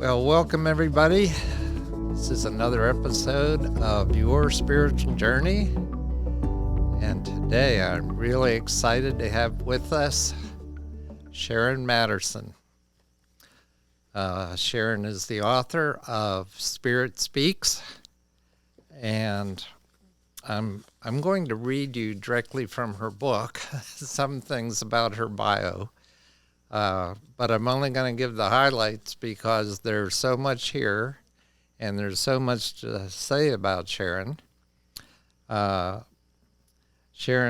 Well, welcome everybody. This is another episode of Your Spiritual Journey. And today I'm really excited to have with us Sharyn Madison. Sharyn is the author of Spirit Speaks, and I'm going to read you directly from her book some things about her bio. But I'm only going to give the highlights because there's so much here and there's so much to say about Sharyn. Sharyn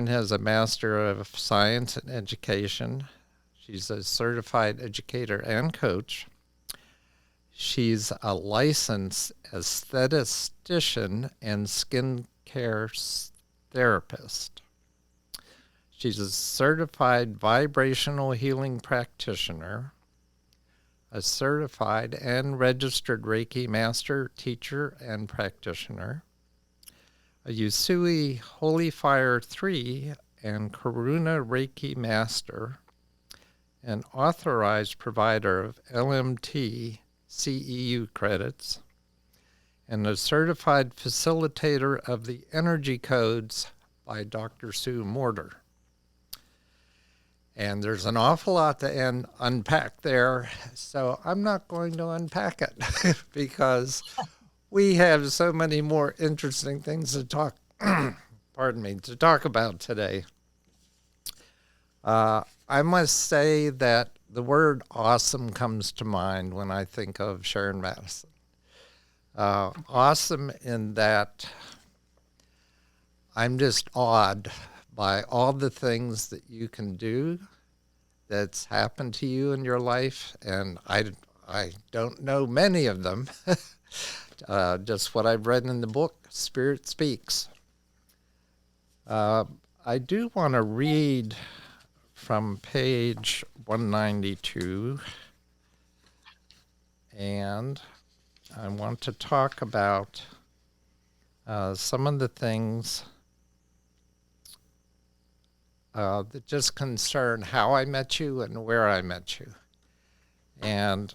has a Master of Science in Education. She's a certified educator and coach. She's a licensed aesthetician and skincare therapist. She's a certified vibrational healing practitioner, a certified and registered Reiki master, teacher, and practitioner, a Usui Holy Fire 3 and Karuna Reiki master, an authorized provider of LMT CEU credits, and a certified facilitator of the energy codes by Dr. Sue Morter. And there's an awful lot to unpack there, so I'm not going to unpack it because we have so many more interesting things to talk about today. I must say that the word awesome comes to mind when I think of Sharyn Madison. Awesome in that I'm just awed by all the things that you can do that's happened to you in your life, and I don't know many of them, just what I've read in the book, Spirit Speaks. I do want to read from page 192, and I want to talk about some of the things that just concern how I met you and where I met you. And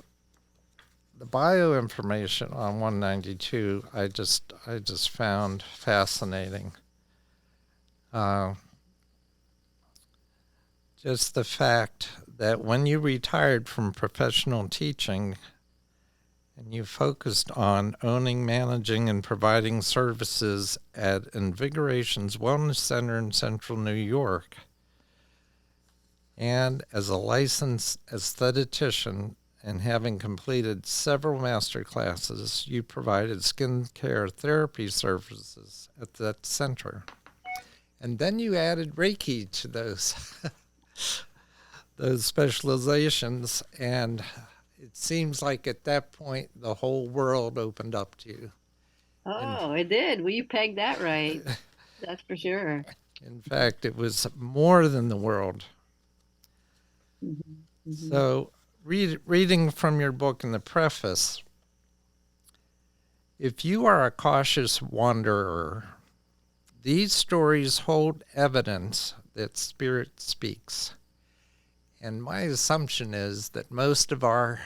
the bio information on 192, I just found fascinating. Just the fact that when you retired from professional teaching and you focused on owning, managing, and providing services at Invigoration's Wellness Center in Central New York, and as a licensed aesthetician and having completed several master classes, you provided skincare therapy services at that center. And then you added Reiki to those specializations, and it seems like at that point the whole world opened up to you. Oh, it did. Well, you pegged that right. That's for sure. In fact, it was more than the world. Mm-hmm. Mm-hmm. So, reading from your book in the preface, if you are a cautious wanderer, these stories hold evidence that Spirit speaks. And my assumption is that most of our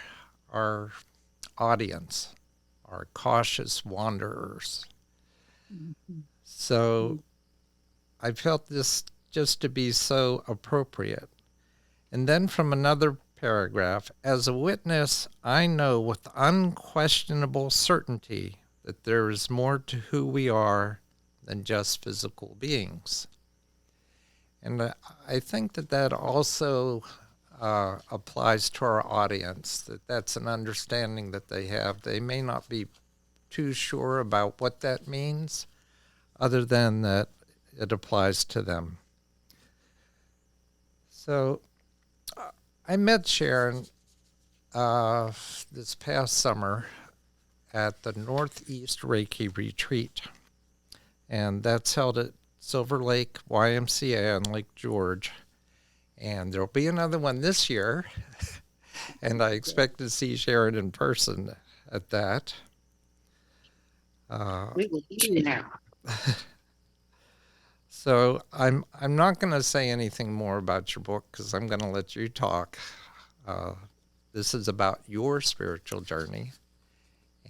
audience are cautious wanderers. Mm-hmm. So I felt this just to be so appropriate. And then from another paragraph, as a witness, I know with unquestionable certainty that there is more to who we are than just physical beings. And I think that also applies to our audience, that's an understanding that they have. They may not be too sure about what that means, other than that it applies to them. So I met Sharyn this past summer at the Northeast Reiki Retreat, and that's held at Silver Lake YMCA on Lake George. And there'll be another one this year, and I expect to see Sharyn in person at that. We will see you now. So I'm not going to say anything more about your book because I'm going to let you talk. This is about your spiritual journey.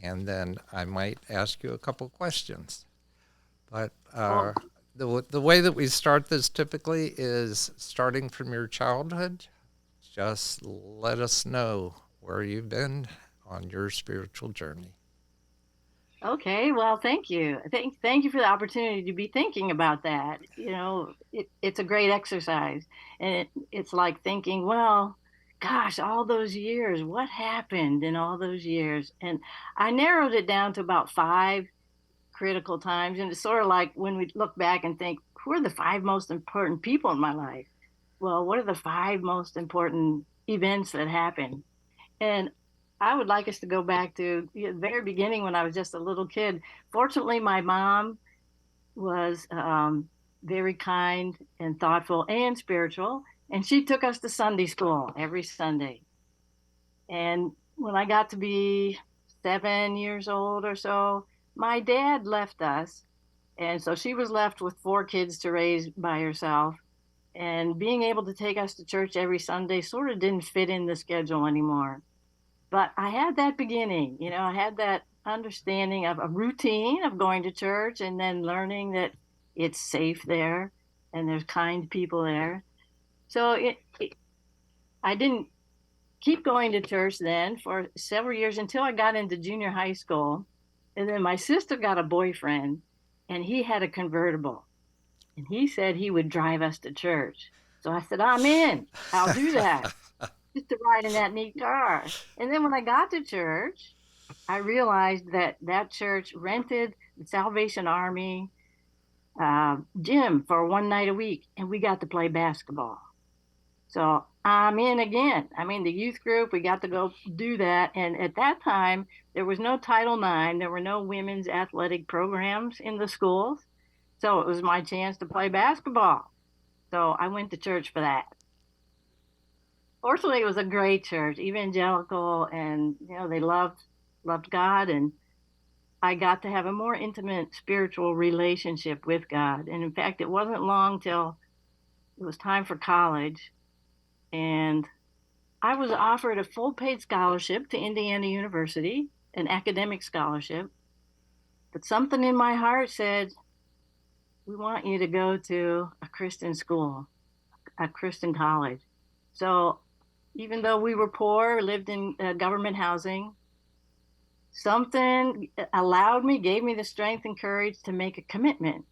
and then I might ask you a couple questions. But Oh, the way that we start this typically is starting from your childhood. Just let us know where you've been on your spiritual journey. okay. Well, thank you. Thank you for the opportunity to be thinking about that. It's a great exercise, and it's like thinking, well, gosh, all those years, what happened in all those years? And I narrowed it down to about five critical times, and it's sort of like when we look back and think, who are the five most important people in my life? Well, what are the five most important events that happened? And I would like us to go back to the very beginning when I was just a little kid. Fortunately, my mom was very kind and thoughtful and spiritual, and she took us to Sunday school every Sunday. And when I got to be 7 years old or so, my dad left us. And so she was left with four kids to raise by herself. And being able to take us to church every Sunday sort of didn't fit in the schedule anymore. But I had that beginning, I had that understanding of a routine of going to church and then learning that it's safe there and there's kind people there. So I didn't keep going to church then for several years until I got into junior high school. And then my sister got a boyfriend and he had a convertible and he said he would drive us to church. So I said, I'm in. I'll do that. Just to ride in that neat car. And then when I got to church, I realized that that church rented the Salvation Army gym for one night a week, and we got to play basketball. So I'm in again. I'm in the youth group. We got to go do that. And at that time, there was no Title IX. There were no women's athletic programs in the schools. So it was my chance to play basketball. So I went to church for that. Fortunately, it was a great church, evangelical, and they loved God, and I got to have a more intimate spiritual relationship with God. And in fact, it wasn't long till it was time for college, and I was offered a full paid scholarship to Indiana University, an academic scholarship. But something in my heart said, we want you to go to a Christian school, a Christian college. So even though we were poor, lived in government housing, something gave me the strength and courage to make a commitment,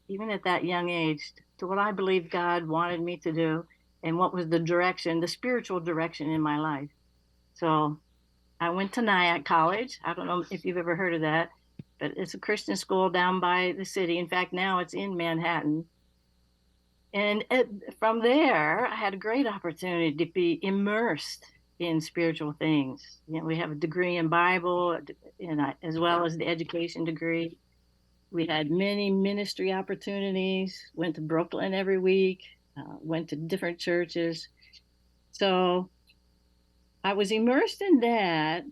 even at that young age, to what I believed God wanted me to do and what was the spiritual direction in my life. So I went to Nyack College. I don't know if you've ever heard of that, but it's a Christian school down by the city. In fact, now it's in Manhattan. And from there, I had a great opportunity to be immersed in spiritual things. We have a degree in Bible, as well as the education degree. We had many ministry opportunities, went to Brooklyn every week, went to different churches. So I was immersed in that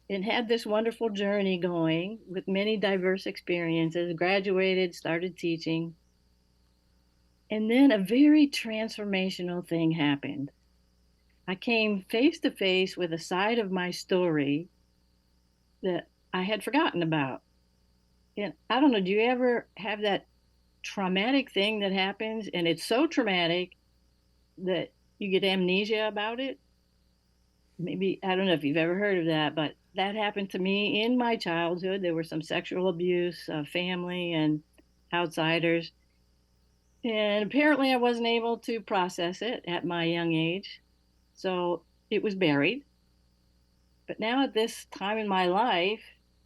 and had this wonderful journey going with many diverse experiences, graduated, started teaching. And then a very transformational thing happened. I came face to face with a side of my story that I had forgotten about. And I don't know, do you ever have that traumatic thing that happens and it's so traumatic that you get amnesia about it? Maybe, I don't know if you've ever heard of that, but that happened to me in my childhood. There was some sexual abuse of family and outsiders. And apparently, I wasn't able to process it at my young age. So it was buried. But now, at this time in my life,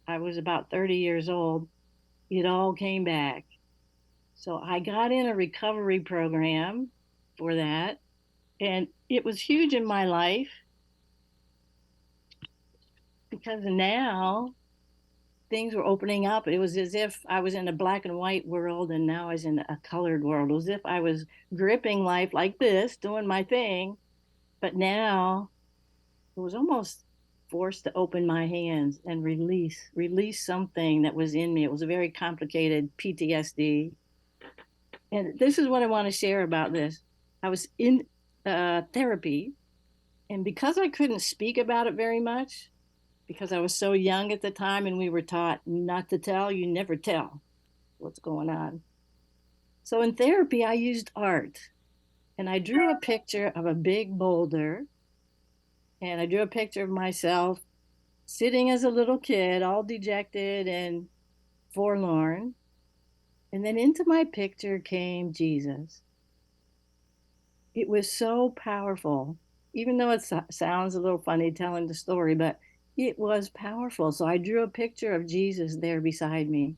I was about 30 years old, it all came back. So I got in a recovery program for that. And it was huge in my life because now things were opening up. It was as if I was in a black and white world and now I was in a colored world, as if I was gripping life like this, doing my thing. But now it was almost forced to open my hands and release something that was in me. It was a very complicated PTSD. And this is what I want to share about this. I was in therapy, and because I couldn't speak about it very much, because I was so young at the time and we were taught not to tell, you never tell what's going on. So in therapy, I used art and I drew a picture of a big boulder and I drew a picture of myself sitting as a little kid, all dejected and forlorn. And then into my picture came Jesus. It was so powerful, even though it sounds a little funny telling the story, but it was powerful. So I drew a picture of Jesus there beside me.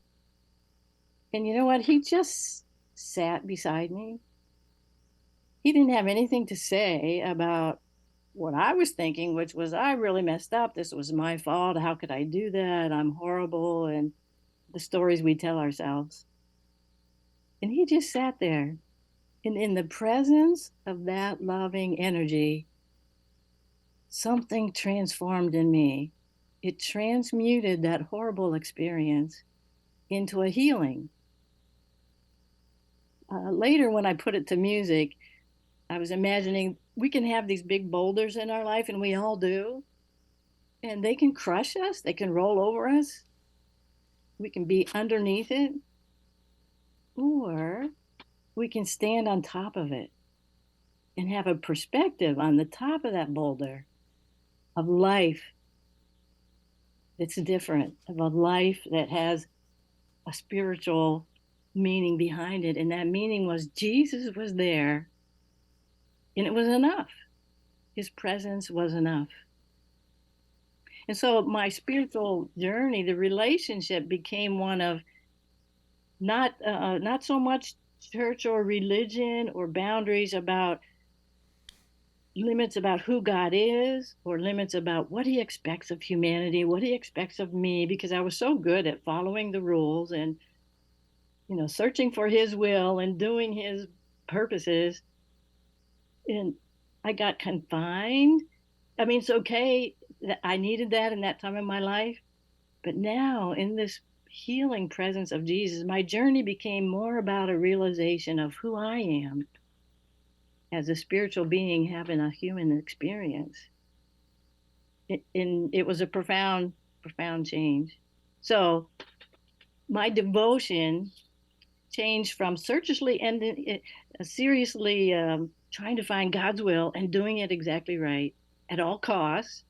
And you know what? He just sat beside me. He didn't have anything to say about what I was thinking, which was, I really messed up. This was my fault. How could I do that? I'm horrible. And the stories we tell ourselves. And he just sat there. And in the presence of that loving energy, something transformed in me. It transmuted that horrible experience into a healing. Later, when I put it to music, I was imagining we can have these big boulders in our life, and we all do, and they can crush us, they can roll over us, we can be underneath it, or we can stand on top of it and have a perspective on the top of that boulder of life that's different, of a life that has a spiritual meaning behind it. And that meaning was Jesus was there and it was enough. His presence was enough. And so my spiritual journey, the relationship became one of not so much church or religion or boundaries about limits about who God is or limits about what he expects of humanity, what he expects of me, because I was so good at following the rules and, searching for his will and doing his purposes. And I got confined. I mean, it's okay that I needed that in that time of my life. But now, in this healing presence of Jesus, my journey became more about a realization of who I am as a spiritual being having a human experience. It was a profound, profound change. So my devotion changed from seriously and seriously trying to find God's will and doing it exactly right at all costs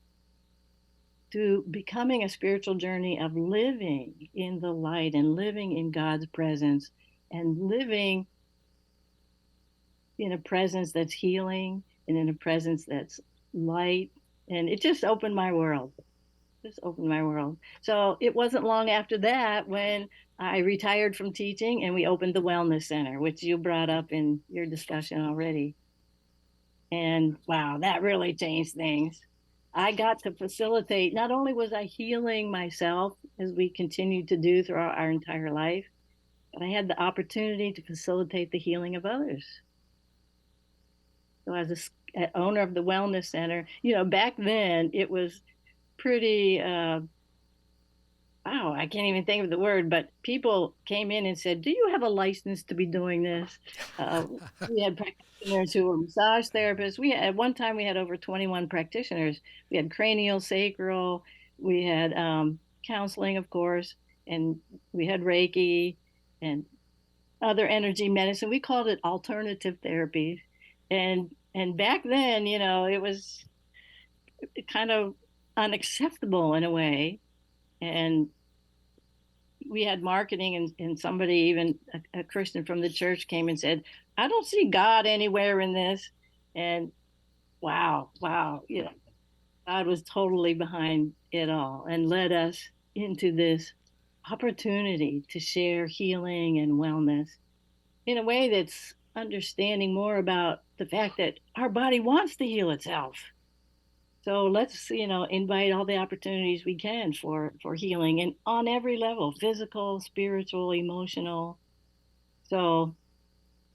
to becoming a spiritual journey of living in the light and living in God's presence and living in a presence that's healing and in a presence that's light. And it just opened my world. Just opened my world. So it wasn't long after that when I retired from teaching and we opened the Wellness Center, which you brought up in your discussion already. And wow, that really changed things. I got to facilitate, not only was I healing myself as we continued to do throughout our entire life, but I had the opportunity to facilitate the healing of others. So as a owner of the Wellness Center, back then it was pretty wow, I can't even think of the word, but people came in and said, "Do you have a license to be doing this?" Uh, we had practitioners who were massage therapists. At one time we had over 21 practitioners. We had cranial, sacral, we had counseling, of course, and we had Reiki and other energy medicine. We called it alternative therapy, and back then, it was kind of unacceptable in a way, and we had marketing and somebody, even a Christian from the church, came and said, "I don't see God anywhere in this." And wow, God was totally behind it all and led us into this opportunity to share healing and wellness in a way that's understanding more about the fact that our body wants to heal itself. So let's, invite all the opportunities we can for healing and on every level, physical, spiritual, emotional. So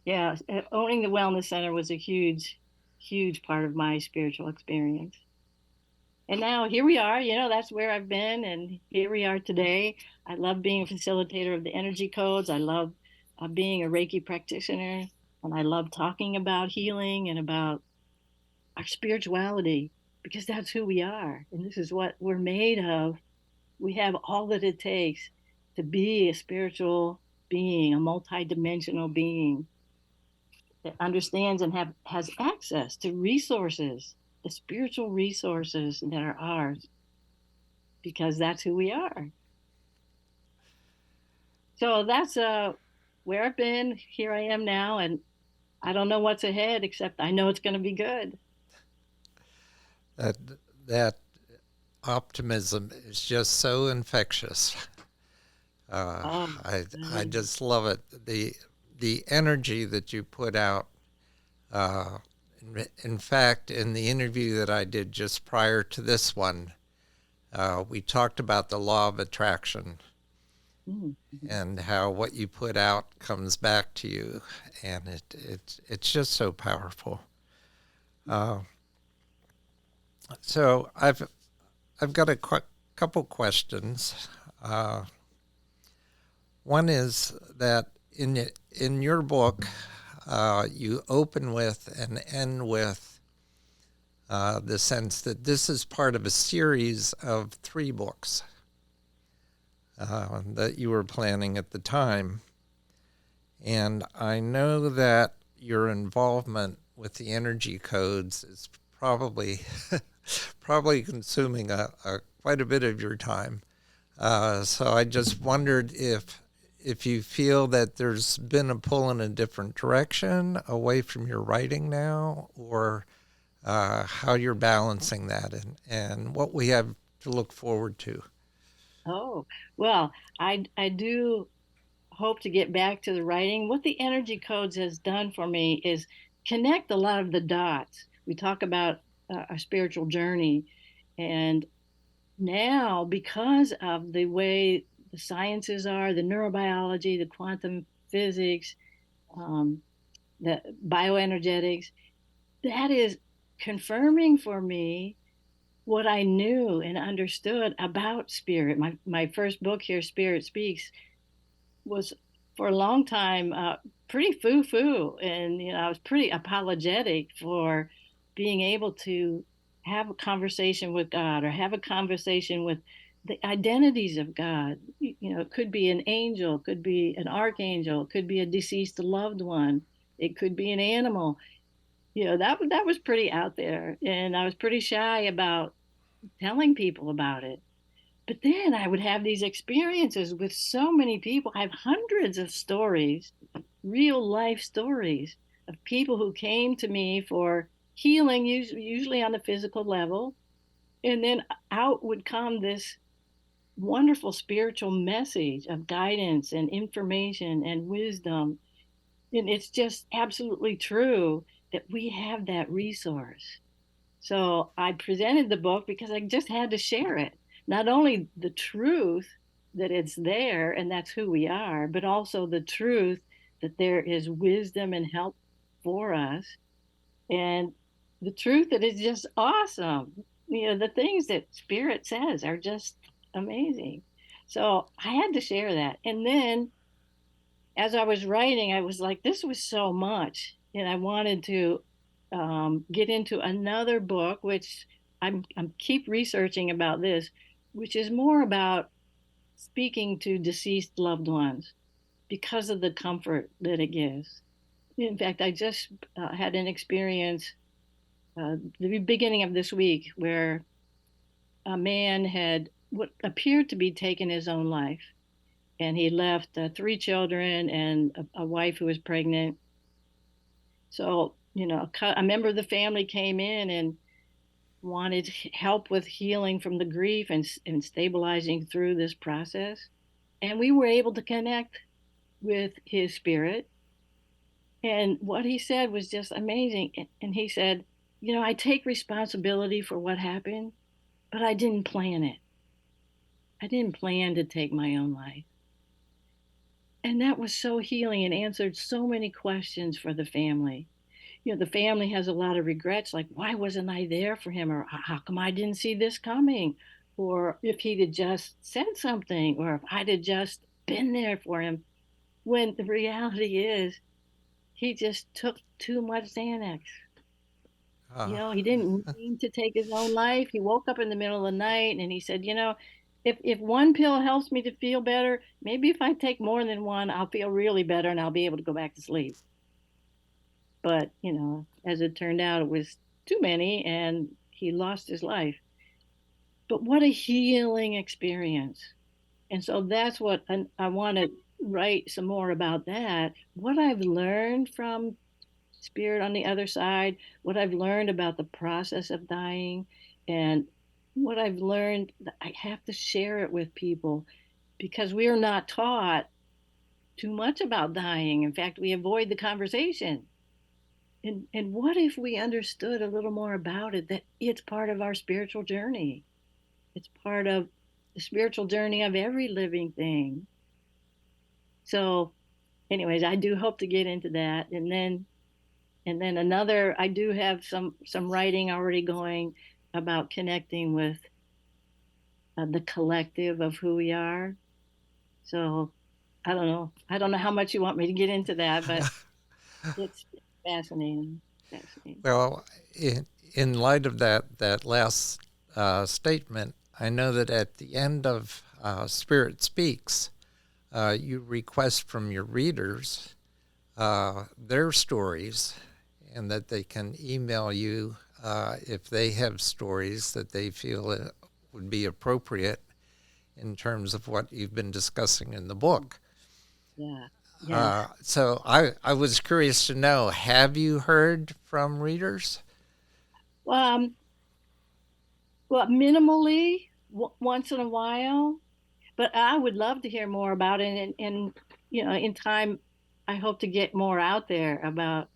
yeah, owning the Wellness Center was a huge, huge part of my spiritual experience. And now here we are, that's where I've been and here we are today. I love being a facilitator of the energy codes. I love being a Reiki practitioner, and I love talking about healing and about our spirituality, because that's who we are. And this is what we're made of. We have all that it takes to be a spiritual being, a multidimensional being that understands and has access to resources, the spiritual resources that are ours, because that's who we are. So that's where I've been. Here I am now, and I don't know what's ahead, except I know it's going to be good. That that optimism is just so infectious. Uh, Oh, I just love it. The energy that you put out. Uh, in fact, in the interview that I did just prior to this one, we talked about the law of attraction mm-hmm. and how what you put out comes back to you, and it's just so powerful. Uh, so I've got a couple questions. Uh, One is that in your book, you open with and end with the sense that this is part of a series of 3 books that you were planning at the time. And I know that your involvement with the energy codes is probably probably consuming quite a bit of your time. So I just wondered if you feel that there's been a pull in a different direction away from your writing now, or how you're balancing that, and what we have to look forward to. Oh, well, I do hope to get back to the writing. What the energy codes has done for me is connect a lot of the dots. We talk about our spiritual journey, and now because of the way the sciences are, the neurobiology, the quantum physics, um, the bioenergetics, that is confirming for me what I knew and understood about spirit. My first book here, Spirit Speaks, was for a long time pretty foo foo. And, I was pretty apologetic for being able to have a conversation with God or have a conversation with the identities of God. It could be an angel, could be an archangel, could be a deceased loved one, it could be an animal. That was pretty out there. And I was pretty shy about telling people about it. But then I would have these experiences with so many people. I have hundreds of stories, real life stories of people who came to me for healing, usually on the physical level. And then out would come this wonderful spiritual message of guidance and information and wisdom. And it's just absolutely true that we have that resource. So I presented the book because I just had to share it. Not only the truth that it's there and that's who we are, but also the truth that there is wisdom and help for us. And the truth that is just awesome. The things that Spirit says are just amazing. So I had to share that. And then as I was writing, I was like, this was so much. And I wanted to get into another book, which I'm keep researching about this, which is more about speaking to deceased loved ones because of the comfort that it gives. In fact, I just had an experience the beginning of this week where a man had what appeared to be taken his own life. And he left 3 children and a wife who was pregnant. So, a member of the family came in and wanted help with healing from the grief and stabilizing through this process. And we were able to connect with his spirit. And what he said was just amazing. And he said, I take responsibility for what happened, but I didn't plan it. I didn't plan to take my own life. And that was so healing and answered so many questions for the family. The family has a lot of regrets, like, why wasn't I there for him? Or how come I didn't see this coming? Or if he'd have just said something, or if I'd have just been there for him. When the reality is, he just took too much Xanax. You Uh, know, he didn't mean to take his own life. He woke up in the middle of the night and he said, you know, if one pill helps me to feel better, maybe if I take more than one, I'll feel really better and I'll be able to go back to sleep. But, you know, as it turned out, it was too many and he lost his life. But what a healing experience. And so that's what I want to write some more about that. What I've learned from spirit on the other side, what I've learned about the process of dying, and what I've learned, I have to share it with people because we are not taught too much about dying. In fact, we avoid the conversation. And what if we understood a little more about it, that it's part of our spiritual journey? It's part of the spiritual journey of every living thing. So, anyways, I do hope to get into that. And then another, I do have some writing already going about connecting with the collective of who we are. So I don't know how much you want me to get into that, but it's fascinating. Fascinating. well, in light of that last statement, I know that at the end of Spirit Speaks, you request from your readers their stories, and that they can email you if they have stories that they feel would be appropriate in terms of what you've been discussing in the book. Yeah. Yes. So I was curious to know, have you heard from readers? Well, well, minimally once in a while, but I would love to hear more about it. And you know, in time, I hope to get more out there about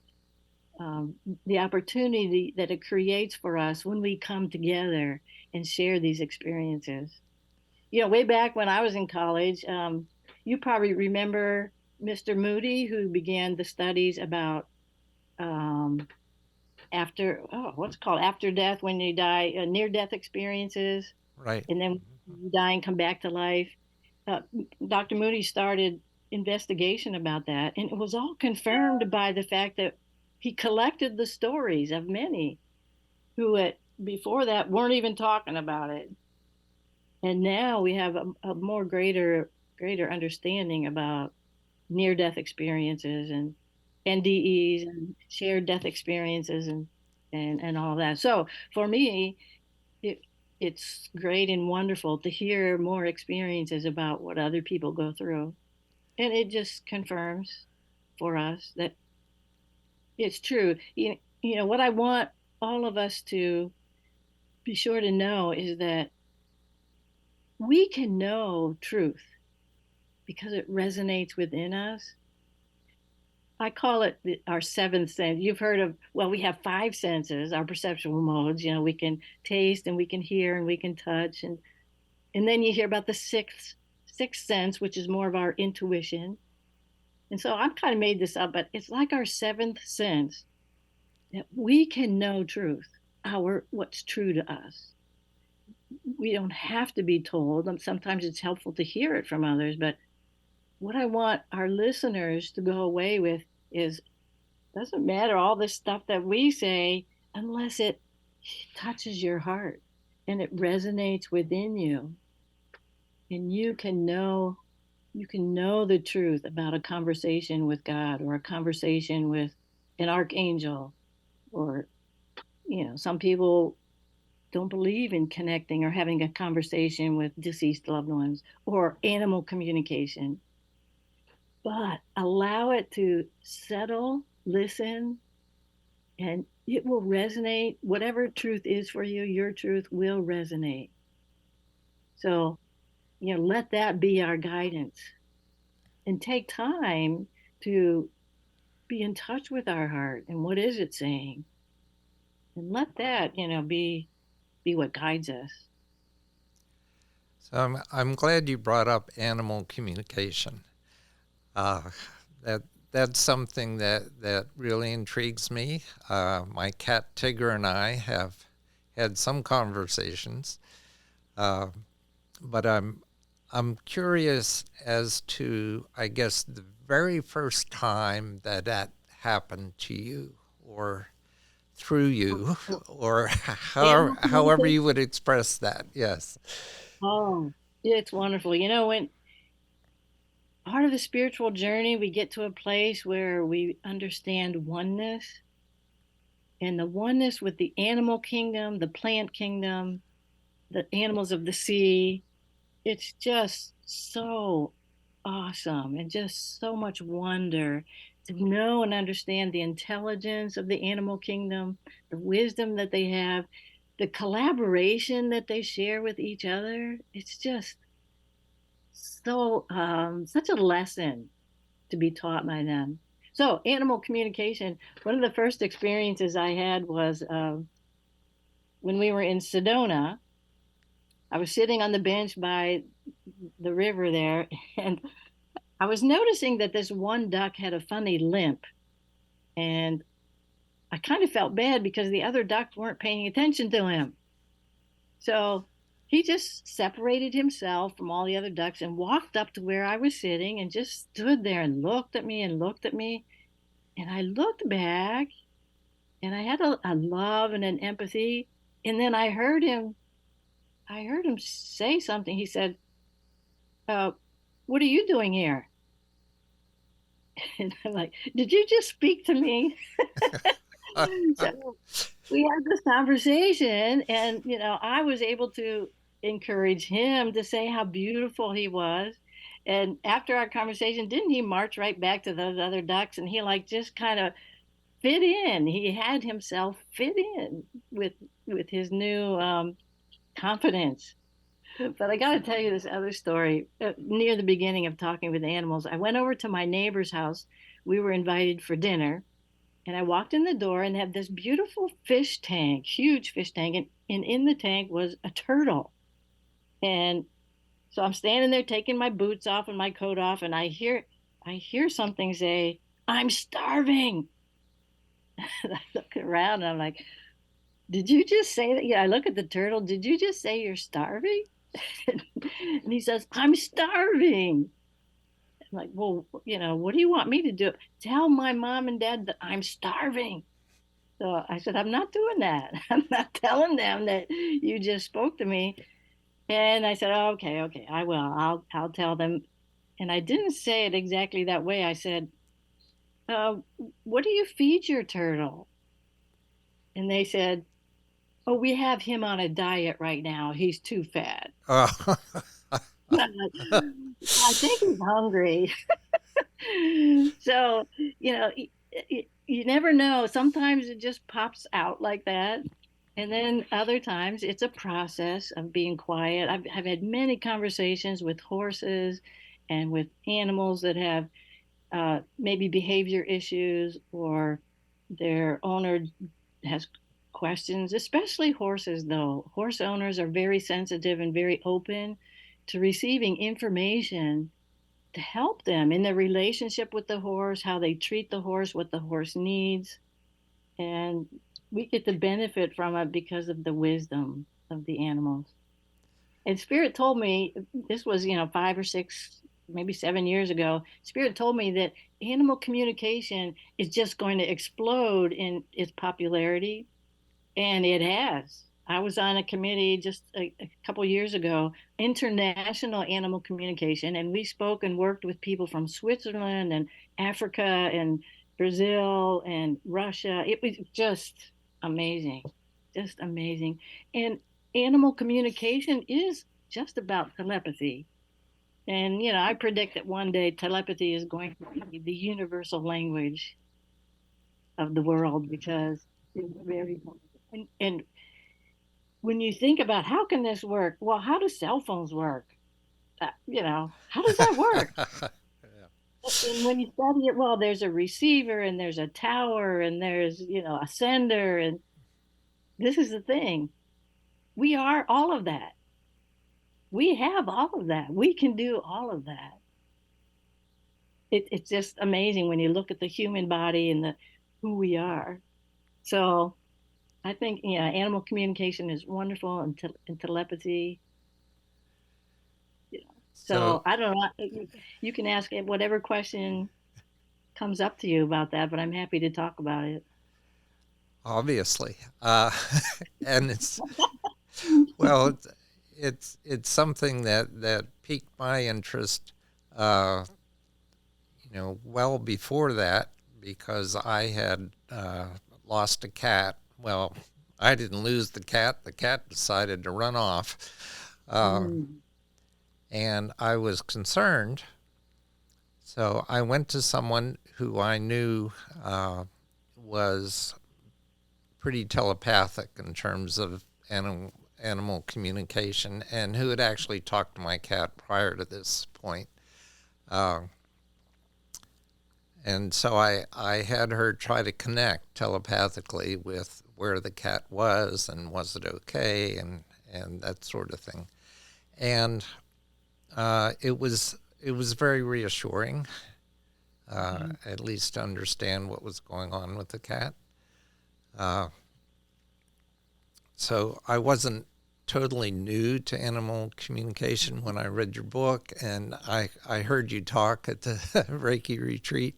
um, the opportunity that it creates for us when we come together and share these experiences. You know, way back when I was in college, you probably remember Mr. Moody, who began the studies about um, what's it called, after death, when you die, near death experiences, Right. and then you die and come back to life. Uh, Dr. Moody started investigation about that, and it was all confirmed by the fact that he collected the stories of many who had, before that, weren't even talking about it. And now we have a more greater understanding about near death experiences and NDEs and shared death experiences and all that. So for me, it it's great and wonderful to hear more experiences about what other people go through. And it just confirms for us that it's true. You know, what I want all of us to be sure to know is that we can know truth because it resonates within us. I call it our seventh sense. You've heard of, well, we have five senses, our perceptual modes. You know, we can taste and we can hear and we can touch. And then you hear about the sixth sense, which is more of our intuition. And so I've kind of made this up, but it's like our seventh sense that we can know truth, what's true to us. We don't have to be told. Sometimes it's helpful to hear it from others, but what I want our listeners to go away with is, doesn't matter all this stuff that we say unless it touches your heart and it resonates within you, and you can know the truth about a conversation with God or a conversation with an archangel, or some people don't believe in connecting or having a conversation with deceased loved ones or animal communication, but allow it to settle, listen, and it will resonate. Whatever truth is for you, your truth will resonate. So, let that be our guidance, and take time to be in touch with our heart and what is it saying, and let that, be what guides us. So I'm glad you brought up animal communication. Uh, that that's something that really intrigues me. My cat Tigger and I have had some conversations, uh, but I'm curious as to, I guess, the very first time that happened to you, or through you, or Animal however communication. you would express that. Yes. Oh, it's wonderful. When part of the spiritual journey, we get to a place where we understand oneness, and the oneness with the animal kingdom, the plant kingdom, the animals of the sea. It's just so awesome and just so much wonder to know and understand the intelligence of the animal kingdom, the wisdom that they have, the collaboration that they share with each other. It's just so such a lesson to be taught by them. So, animal communication. One of the first experiences I had was when we were in Sedona. I was sitting on the bench by the river there, and I was noticing that this one duck had a funny limp, and I kind of felt bad because the other ducks weren't paying attention to him. So he just separated himself from all the other ducks and walked up to where I was sitting and just stood there and looked at me and looked at me. And I looked back and I had a love and an empathy. And then I heard him say something. He said, uh, "What are you doing here?" And I'm like, "Did you just speak to me?" So we had this conversation, and I was able to encourage him to say how beautiful he was. And after our conversation, didn't he march right back to those other ducks, and he like just kind of fit in. He had himself fit in with his new confidence. But I got to tell you this other story. Near the beginning of talking with animals, I went over to my neighbor's house. We were invited for dinner, and I walked in the door and had this beautiful fish tank, huge fish tank, and in the tank was a turtle. And so I'm standing there taking my boots off and my coat off, and I hear something say, "I'm starving." And I look around and I'm like, "Did you just say that?" Yeah, I look at the turtle. "Did you just say you're starving?" And he says, "I'm starving." I'm like, "Well, what do you want me to do?" "Tell my mom and dad that I'm starving." So I said, "I'm not doing that. I'm not telling them that you just spoke to me." And I said, "Oh, okay, okay, I will. I'll tell them." And I didn't say it exactly that way. I said, uh, "What do you feed your turtle?" And they said, "Oh, we have him on a diet right now. He's too fat." Oh. And I'm like, "I think he's hungry." So, you never know. Sometimes it just pops out like that. And then other times it's a process of being quiet. I've had many conversations with horses and with animals that have maybe behavior issues, or their owner has questions, especially horses, though. Horse owners are very sensitive and very open to receiving information to help them in their relationship with the horse, how they treat the horse, what the horse needs. And we get to benefit from it because of the wisdom of the animals. And Spirit told me, this was, 5 or 6, maybe 7 years ago. Spirit told me that animal communication is just going to explode in its popularity, and it has. I was on a committee just a couple years ago, international animal communication, and we spoke and worked with people from Switzerland and Africa and Brazil and Russia. It was amazing, just amazing. And animal communication is just about telepathy. And, I predict that one day telepathy is going to be the universal language of the world, because it's very, and when you think about how can this work, well, how do cell phones work? How does that work? And when you study it, well, there's a receiver and there's a tower and there's a sender, and this is the thing: we are all of that. We have all of that. We can do all of that. It's just amazing when you look at the human body and the who we are. So I think, animal communication is wonderful, and telepathy. So So I don't know. You can ask whatever question comes up to you about that, but I'm happy to talk about it. obviously. And well, it's something that piqued my interest, uh, well before that, because I had lost a cat. Well, I didn't lose the cat. The cat decided to run off. Mm. And I was concerned. So I went to someone who I knew was pretty telepathic in terms of animal communication, and who had actually talked to my cat prior to this point. Uh, and so I had her try to connect telepathically with where the cat was and was it okay, and that sort of thing. And it was very reassuring, Okay. at least to understand what was going on with the cat. Uh, so I wasn't totally new to animal communication when I read your book, and I heard you talk at the Reiki retreat,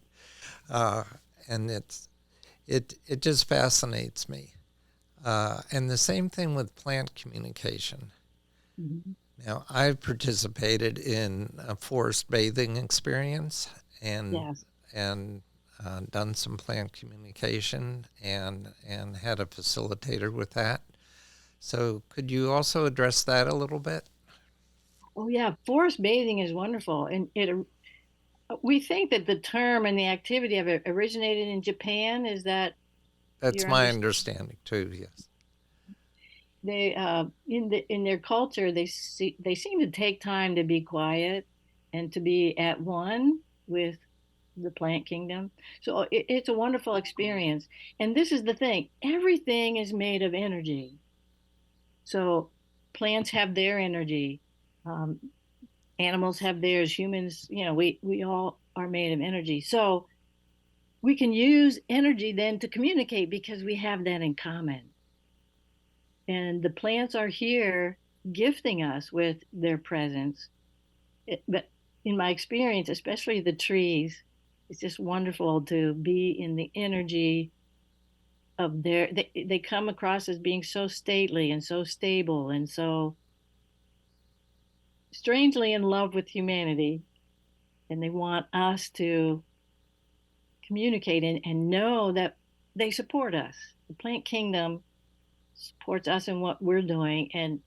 uh, and it just fascinates me. And the same thing with plant communication. Mhm. Now, I've participated in a forest bathing experience and Yes. and done some plant communication and had a facilitator with that. So, could you also address that a little bit? Oh yeah, forest bathing is wonderful, and we think that the term and the activity of it originated in Japan. Is that That's your my understanding? understanding too. Yes. They in their culture they seem to take time to be quiet and to be at one with the plant kingdom. So it's a wonderful experience. And this is the thing: everything is made of energy. So plants have their energy, um, animals have theirs, humans, we all are made of energy. So we can use energy then to communicate because we have that in common. And the plants are here gifting us with their presence. But in my experience, especially the trees, it's just wonderful to be in the energy of they come across as being so stately and so stable and so strangely in love with humanity. And they want us to communicate and know that they support us. The plant kingdom supports us in what we're doing. And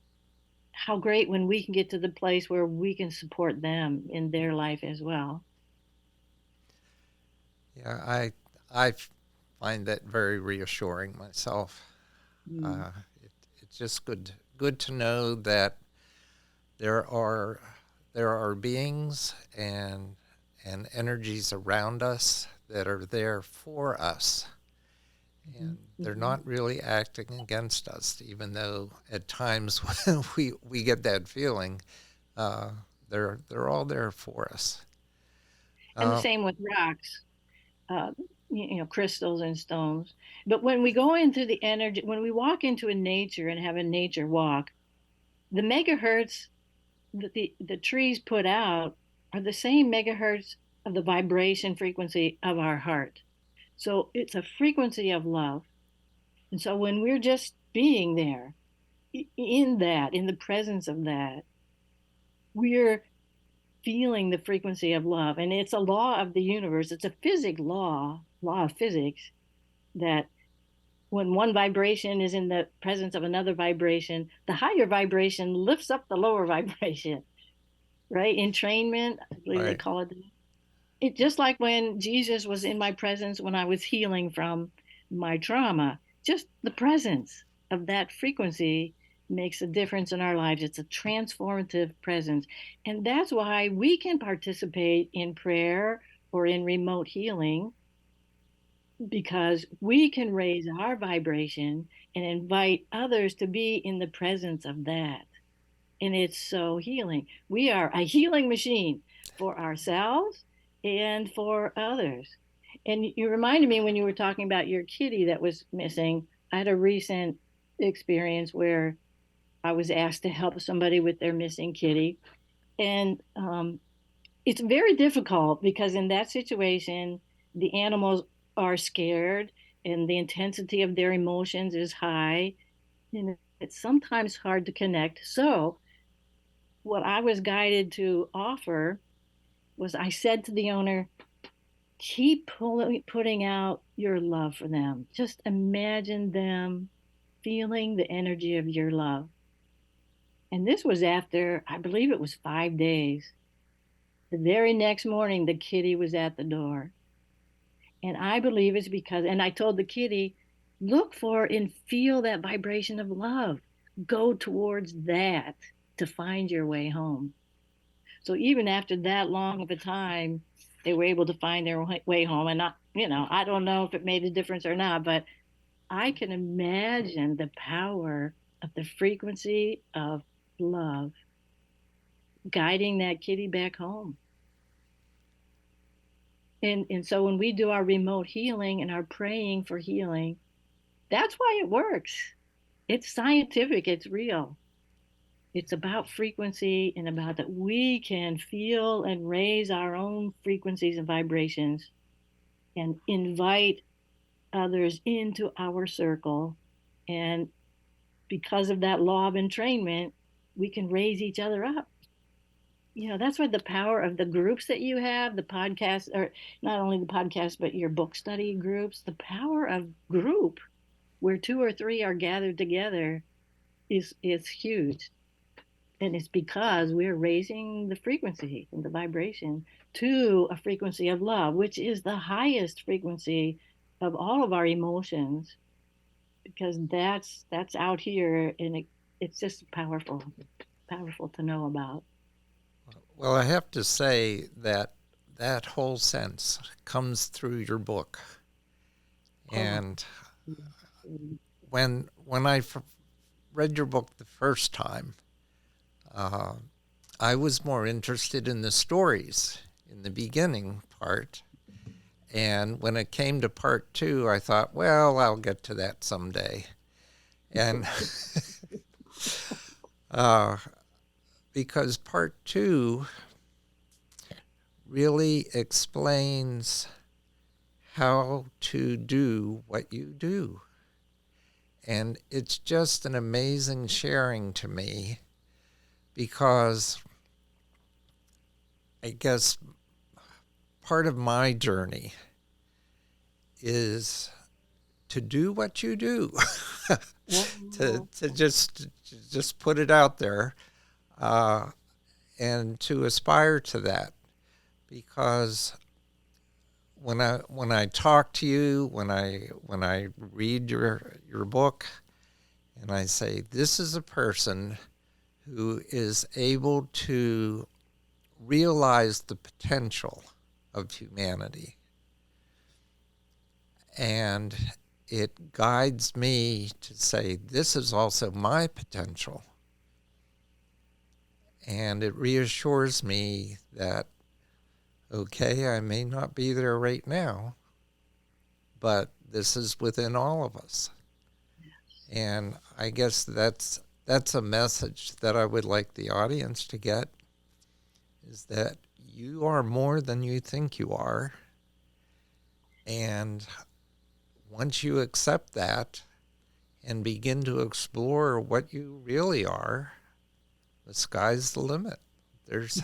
how great when we can get to the place where we can support them in their life as well. Yeah, I find that very reassuring myself. Mm. Uh, it, it's just good to know that there are there are beings and energies around us that are there for us, Mhm. and they're Mhm. not really acting against us, even though at times when we get that feeling. uh, they're all there for us. And the uh, same with rocks, uh, crystals and stones. But when we go into the energy, when we walk into a nature and have a nature walk, the megahertz that the trees put out are the same megahertz of the vibration frequency of our heart. So it's a frequency of love. And so when we're just being there, in the presence of that, we're feeling the frequency of love. And it's a law of the universe. It's a law of physics, that when one vibration is in the presence of another vibration, the higher vibration lifts up the lower vibration, right? Entrainment, I believe they right. call it. It just like when Jesus was in my presence when I was healing from my trauma, just the presence of that frequency makes a difference in our lives. It's a transformative presence. And that's why we can participate in prayer or in remote healing, because we can raise our vibration and invite others to be in the presence of that. And it's so healing. We are a healing machine for ourselves and for others. And you reminded me when you were talking about your kitty that was missing. I had a recent experience where I was asked to help somebody with their missing kitty. And it's very difficult because in that situation, the animals are scared and the intensity of their emotions is high, and it's sometimes hard to connect. So what I was guided to offer was, I said to the owner, keep putting out your love for them. Just imagine them feeling the energy of your love. And this was after, I believe it was 5 days. The very next morning, the kitty was at the door. And I believe it's because, and I told the kitty, look for and feel that vibration of love. Go towards that to find your way home. So even after that long of a time, they were able to find their way home. And not, I don't know if it made a difference or not, but I can imagine the power of the frequency of love guiding that kitty back home. And so when we do our remote healing and our praying for healing, that's why it works. It's scientific, it's real. It's about frequency and about that we can feel and raise our own frequencies and vibrations and invite others into our circle. And because of that law of entrainment, we can raise each other up. That's why the power of the groups that you have, the podcasts, or not only the podcast, but your book study groups, the power of group where two or three are gathered together is huge. And it's because we're raising the frequency and the vibration to a frequency of love, which is the highest frequency of all of our emotions, because that's out here, and it's just powerful to know about. Well, I have to say that that whole sense comes through your book. And when I read your book the first time, I was more interested in the stories in the beginning part. And when it came to part 2, I thought, well, I'll get to that someday. And because part 2 really explains how to do what you do. And it's just an amazing sharing to me, because I guess part of my journey is to do what you do, to just put it out there, and to aspire to that. Because when I talk to you, when I read your book, and I say, this is a person who is able to realize the potential of humanity. And it guides me to say, this is also my potential. And it reassures me that, okay, I may not be there right now, but this is within all of us. And I guess that's a message that I would like the audience to get, is that you are more than you think you are. And once you accept that and begin to explore what you really are, the sky's the limit. There's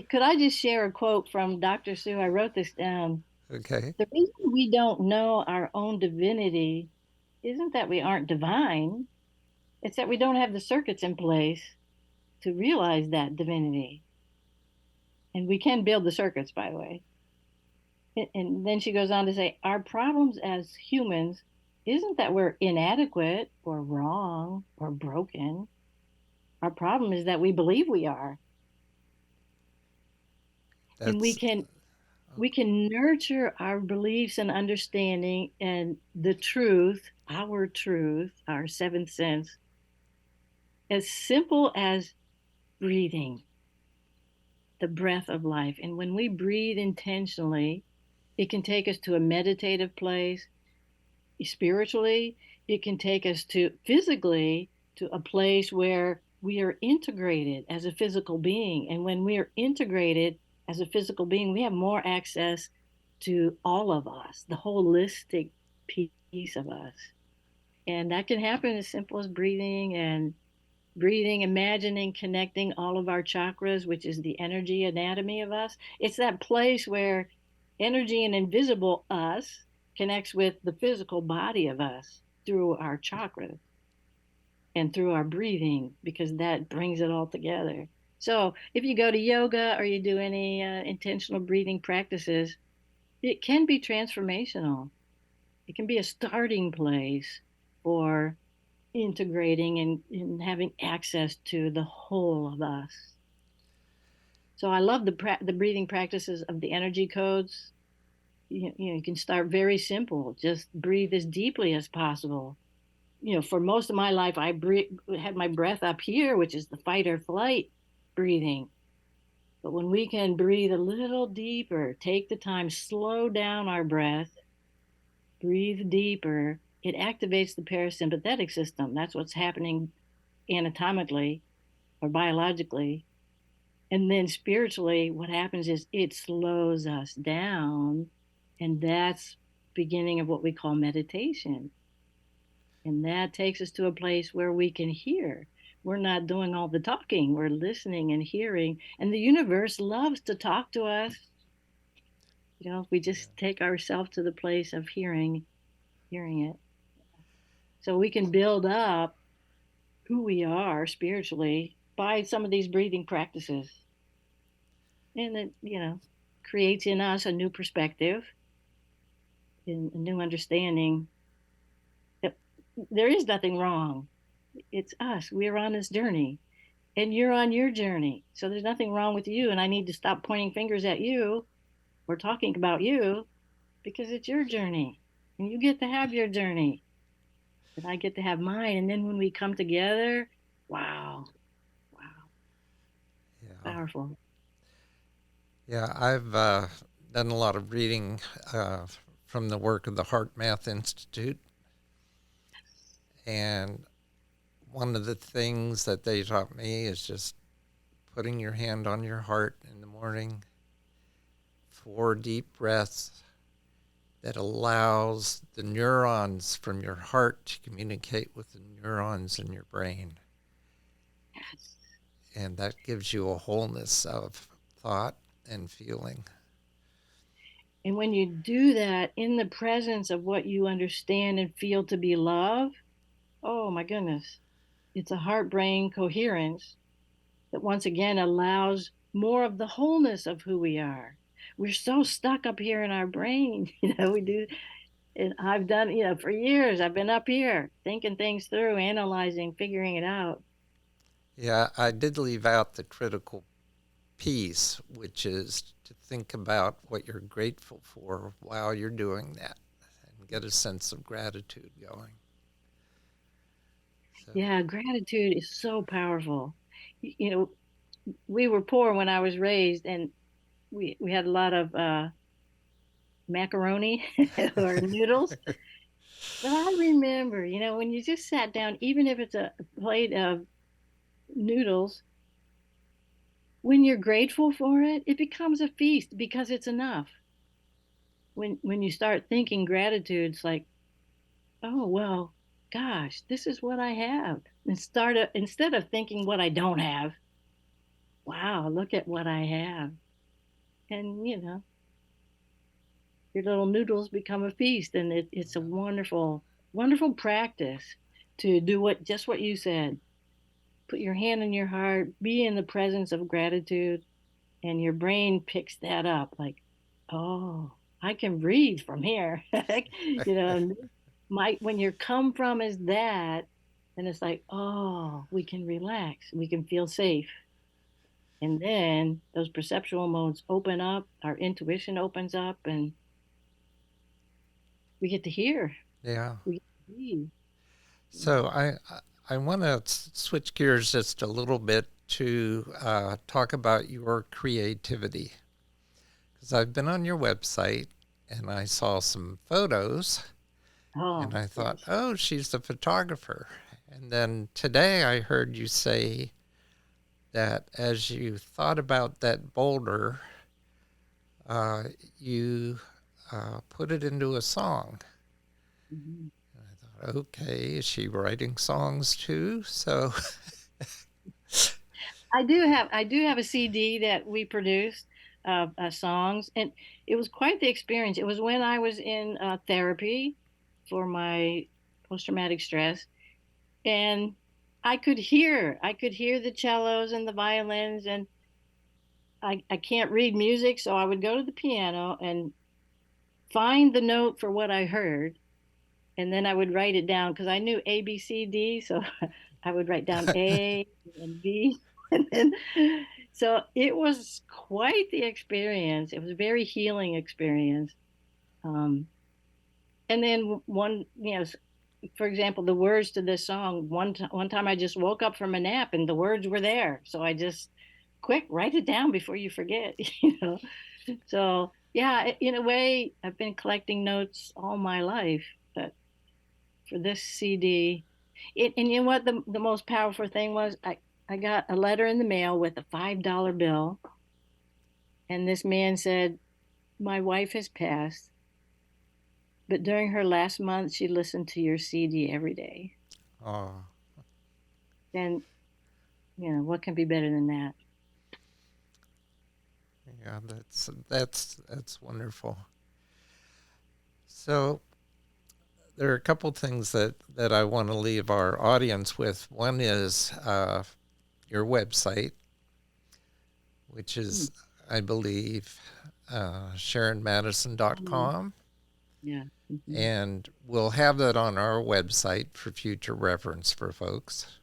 Could I just share a quote from Dr. Sue? I wrote this down. Okay. The reason we don't know our own divinity isn't that we aren't divine. It's that we don't have the circuits in place to realize that divinity. And we can build the circuits, by the way. And then she goes on to say, our problems as humans isn't that we're inadequate or wrong or broken. Our problem is that we believe we are. And we can nurture our beliefs and understanding and the truth, our seventh sense, as simple as breathing, the breath of life. And when we breathe intentionally, it can take us to a meditative place. Spiritually, it can take us to physically to a place where we are integrated as a physical being. And when we are integrated, as a physical being, we have more access to all of us, the holistic piece of us. And that can happen as simple as breathing, imagining connecting all of our chakras, which is the energy anatomy of us. It's that place where energy and invisible us connects with the physical body of us through our chakras and through our breathing, because that brings it all together. So if you go to yoga or you do any intentional breathing practices, it can be transformational. It can be a starting place for integrating and having access to the whole of us. So I love the breathing practices of the energy codes. You can start very simple. Just breathe as deeply as possible. For most of my life, had my breath up here, which is the fight or flight breathing. But when we can breathe a little deeper, take the time, slow down our breath, breathe deeper, it activates the parasympathetic system. That's what's happening anatomically or biologically. And then spiritually, what happens is it slows us down. And that's beginning of what we call meditation. And that takes us to a place where we can hear. We're not doing all the talking, we're listening and hearing. And the universe loves to talk to us. If we just take ourselves to the place of hearing it. So we can build up who we are spiritually by some of these breathing practices. And it, creates in us a new perspective and a new understanding that there is nothing wrong. It's us. We're on this journey and you're on your journey. So there's nothing wrong with you. And I need to stop pointing fingers at you or talking about you, because it's your journey and you get to have your journey and I get to have mine. And then when we come together, wow, Yeah. powerful. Yeah, I've done a lot of reading from the work of the Heart Math Institute. And one of the things that they taught me is just putting your hand on your heart in the morning, 4 deep breaths that allows the neurons from your heart to communicate with the neurons in your brain. Yes. And that gives you a wholeness of thought and feeling. And when you do that in the presence of what you understand and feel to be love, oh my goodness, it's a heart brain coherence that once again allows more of the wholeness of who we are. We're so stuck up here in our brain, we do. And I've done, for years, I've been up here thinking things through, analyzing, figuring it out. Yeah, I did leave out the critical piece, which is to think about what you're grateful for while you're doing that and get a sense of gratitude going. So, Yeah, gratitude is so powerful. You know, we were poor when I was raised, and we had a lot of macaroni or noodles. But I remember, when you just sat down, even if it's a plate of noodles, when you're grateful for it, it becomes a feast because it's enough. When you start thinking gratitude, it's like, oh well, gosh, this is what I have. And instead of thinking what I don't have, wow, look at what I have. And your little noodles become a feast, and it's a wonderful, wonderful practice to do what you said. Put your hand on your heart, be in the presence of gratitude, and your brain picks that up like, oh, I can breathe from here. you know, when your come from is that, then it's like, oh, we can relax, we can feel safe. And then those perceptual modes open up, our intuition opens up, and we get to hear. yeah. We get to breathe. So I want to switch gears just a little bit to talk about your creativity, because I've been on your website and I saw some photos and Oh, I thought, yes. oh, she's a photographer. And then today I heard you say that as you thought about that boulder, uh, you put it into a song. Mhm. And I thought, okay, is she writing songs too? So, I do have a CD that we produced of songs, and it was quite the experience. It was when I was in therapy for my post-traumatic stress, and I could hear the cellos and the violins, and I can't read music, so I would go to the piano and find the note for what I heard, and then I would write it down because I knew A, B, C, D. So I would write down A and B. And then, so it was quite the experience. It was a very healing experience. Um, and then for example, the words to this song, one time I just woke up from a nap and the words were there. So I just, quick, write it down before you forget, you know? So yeah, in a way, I've been collecting notes all my life, but for this CD. And you know what? The most powerful thing was I got a letter in the mail with a $5 bill. And this man said, "My wife has passed, but during her last month, she listened to your CD every day." oh, And, what can be better than that? yeah, that's wonderful. So, there are a couple things that I want to leave our audience with. One is your website, which Mm, is, I believe, mm, SharynMadison.com. yeah. Hmm. And we'll have that on our website for future reference for folks.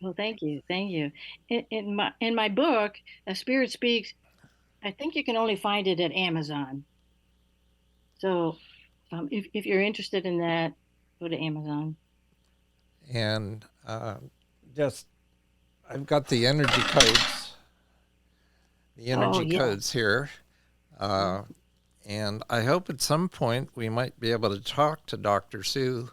Well, thank you. Thank you. In my book, A Spirit Speaks, I think you can only find it at Amazon. So if you're interested in that, go to Amazon. And just, I've got the Oh, energy yeah. codes here. Mhm. Uh, and I hope at some point we might be able to talk to Dr. Sue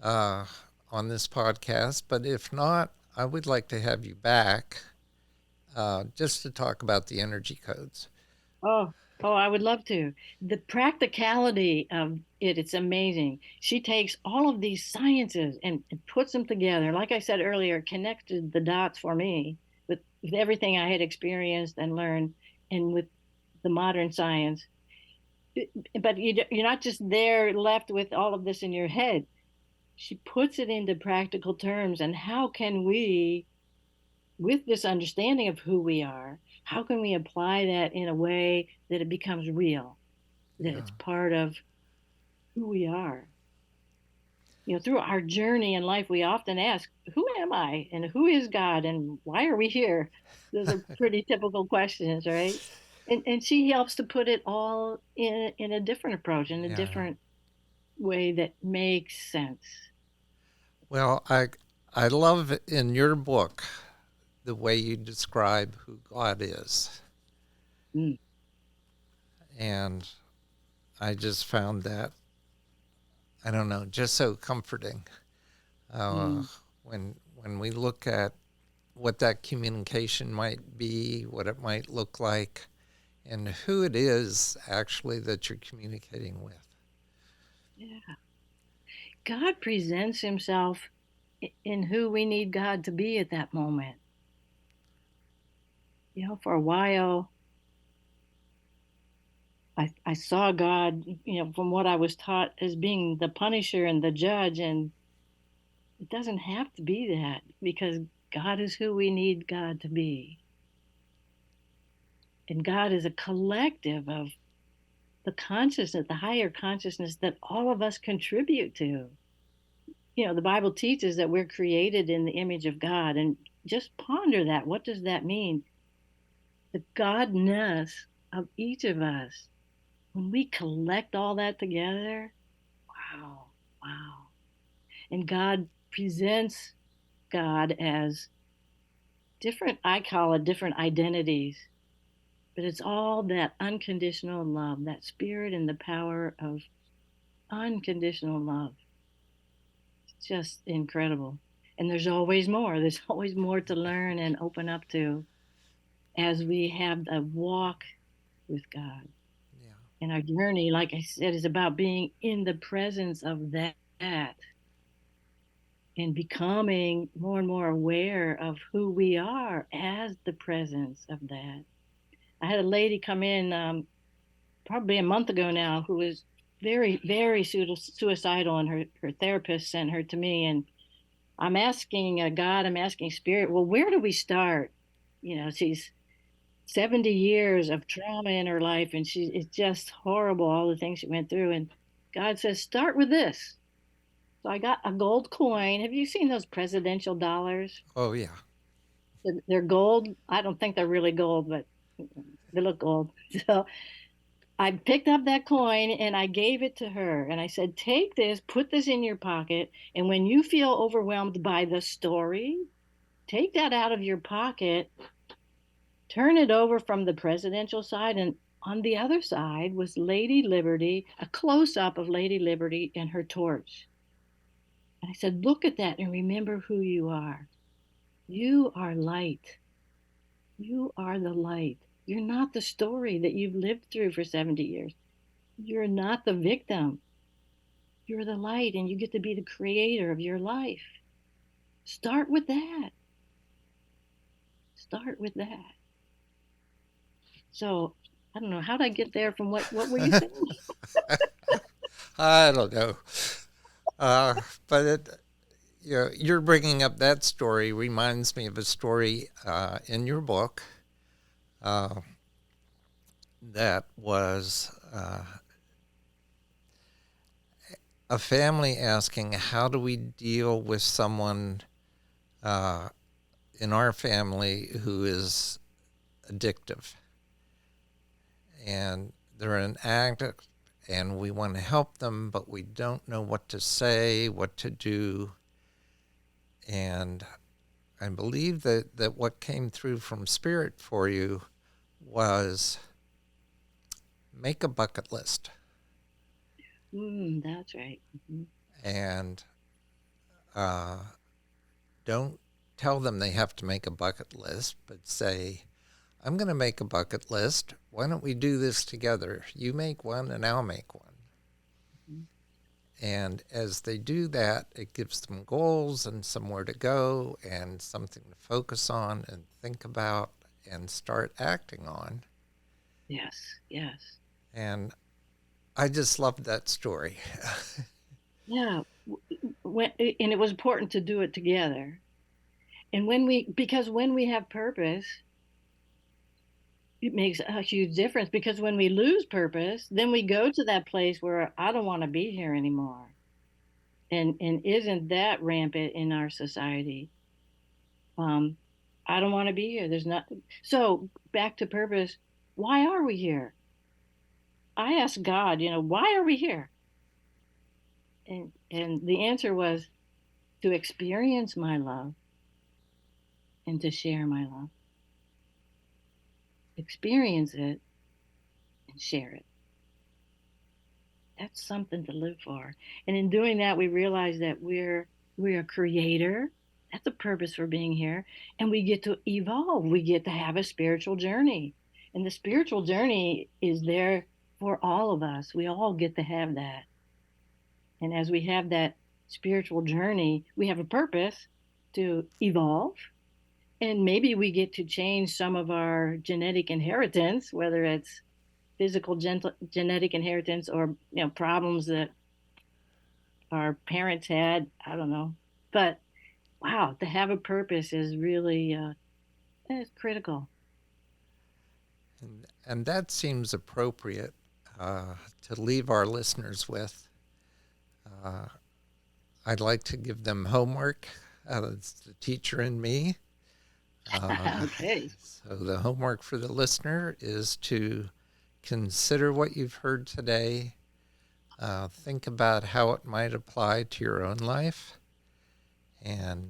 uh, on this podcast. But if not, I would like to have you back just to talk about the energy codes. Oh, I would love to. The practicality of it's amazing. She takes all of these sciences and puts them together. Like I said earlier, connected the dots for me with everything I had experienced and learned, and with the modern science. But you're not just there left with all of this in your head. She puts it into practical terms. And how can we, with this understanding of who we are, how can we apply that in a way that it becomes real, that Yeah. it's part of who we are? Through our journey in life, we often ask, who am I? And who is God? And why are we here? Those are pretty typical questions, right? And she helps to put it all in a different approach, in a Yeah. different way that makes sense. Well, I love in your book the way you describe who God is. Mm, And I just found that, I don't know, just so comforting. Uh, mm. when we look at what that communication might be, what it might look like, and who it is actually that you're communicating with. Yeah. God presents himself in who we need God to be at that moment. For a while, I saw God, from what I was taught, as being the punisher and the judge. And it doesn't have to be that, because God is who we need God to be. And God is a collective of the consciousness, the higher consciousness that all of us contribute to. The Bible teaches that we're created in the image of God. And just ponder that. What does that mean? The Godness of each of us. When we collect all that together, wow, wow. And God presents God as different, I call it different identities, but it's all that unconditional love, that spirit and the power of unconditional love. It's just incredible. And there's always more. There's always more to learn and open up to as we have the walk with God. Yeah. And our journey, like I said, is about being in the presence of that and becoming more and more aware of who we are as the presence of that. I had a lady come in probably a month ago now who was very, very suicidal, and her therapist sent her to me. And I'm asking God, I'm asking Spirit, well, where do we start? She's 70 years of trauma in her life, and it's just horrible, all the things she went through. And God says, start with this. So I got a gold coin. Have you seen those presidential dollars? Oh, yeah. They're gold. I don't think they're really gold, but they look gold. So I picked up that coin and I gave it to her. And I said, take this, put this in your pocket. And when you feel overwhelmed by the story, take that out of your pocket, turn it over from the presidential side. And on the other side was Lady Liberty, a close up of Lady Liberty and her torch. And I said, look at that and remember who you are. You are light. You are the light. You're not the story that you've lived through for 70 years. You're not the victim. You're the light, and you get to be the creator of your life. Start with that. Start with that. So I don't know. How'd I get there from what were you saying? I don't know. But you're bringing up that story reminds me of a story in your book uh, that was a family asking, how do we deal with someone uh, in our family who is addictive? And they're an addict, and we want to help them, but we don't know what to say, what to do. And I believe that what came through from Spirit for you was make a bucket list. That's right. Mm-hmm. And uh, don't tell them they have to make a bucket list, but say, I'm going to make a bucket list. Why don't we do this together? You make one and I'll make one. Mm-hmm. And as they do that, it gives them goals and somewhere to go and something to focus on and think about and start acting on. Yes, yes. And I just loved that story. Yeah. And it was important to do it together. And because when we have purpose, it makes a huge difference, because when we lose purpose, then we go to that place where I don't want to be here anymore. And isn't that rampant in our society? Um, I don't want to be here. There's not. So back to purpose. Why are we here? I asked God, why are we here? And the answer was to experience my love and to share my love. Experience it and share it. That's something to live for. And in doing that, we realize that we're a creator. That's a purpose for being here. And we get to evolve. We get to have a spiritual journey. And the spiritual journey is there for all of us. We all get to have that. And as we have that spiritual journey, we have a purpose to evolve. And maybe we get to change some of our genetic inheritance, whether it's physical genetic inheritance or problems that our parents had. I don't know, but wow, to have a purpose is really it's critical. And that seems appropriate to leave our listeners with. Uh, I'd like to give them homework. It's the teacher in me. Okay. So the homework for the listener is to consider what you've heard today. Think about how it might apply to your own life and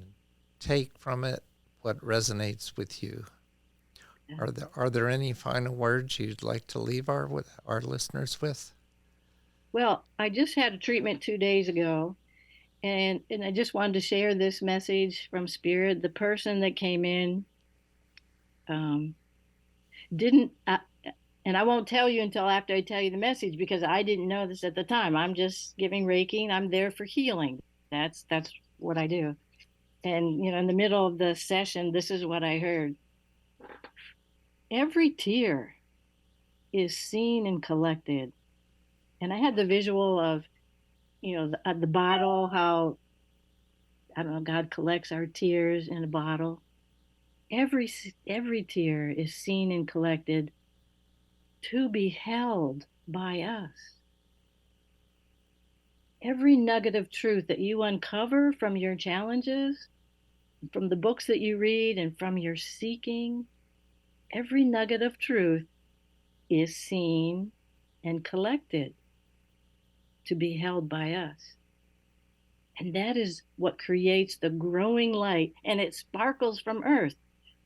take from it what resonates with you. Yeah. Are there any final words you'd like to leave our listeners with? Well, I just had a treatment 2 days ago, and I just wanted to share this message from Spirit. The person that came in um, didn't. And I won't tell you until after I tell you the message, because I didn't know this at the time. I'm just giving Reiki and I'm there for healing. That's what I do. And in the middle of the session, this is what I heard. Every tear is seen and collected. And I had the visual of, the bottle, how, I don't know, God collects our tears in a bottle. Every tear is seen and collected to be held by us. Every nugget of truth that you uncover from your challenges, from the books that you read, and from your seeking, every nugget of truth is seen and collected to be held by us. And that is what creates the growing light, and it sparkles from earth.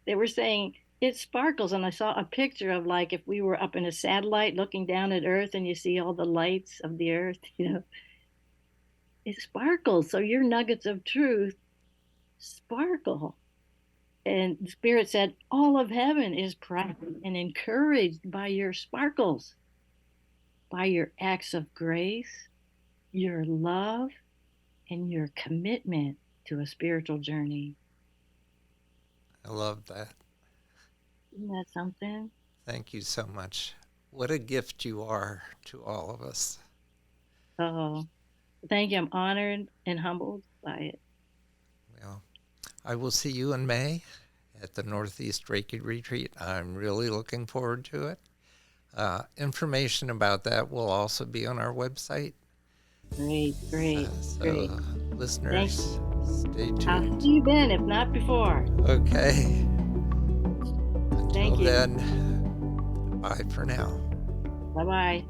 They were saying it sparkles, and I saw a picture of, like, if we were up in a satellite looking down at earth and you see all the lights of the earth, it sparkles. So your nuggets of truth sparkle. And the Spirit said, all of heaven is proud and encouraged by your sparkles, by your acts of grace, your love, and your commitment to a spiritual journey. I love that. Isn't that something? Thank you so much. What a gift you are to all of us. Oh, thank you. I'm honored and humbled by it. Well, I will see you in May at the Northeast Reiki Retreat. I'm really looking forward to it. Information about that will also be on our website. Great, great, great. Listeners, stay tuned. I'll see you then, if not before. Okay. Until Thank you. then, bye for now. Bye-bye.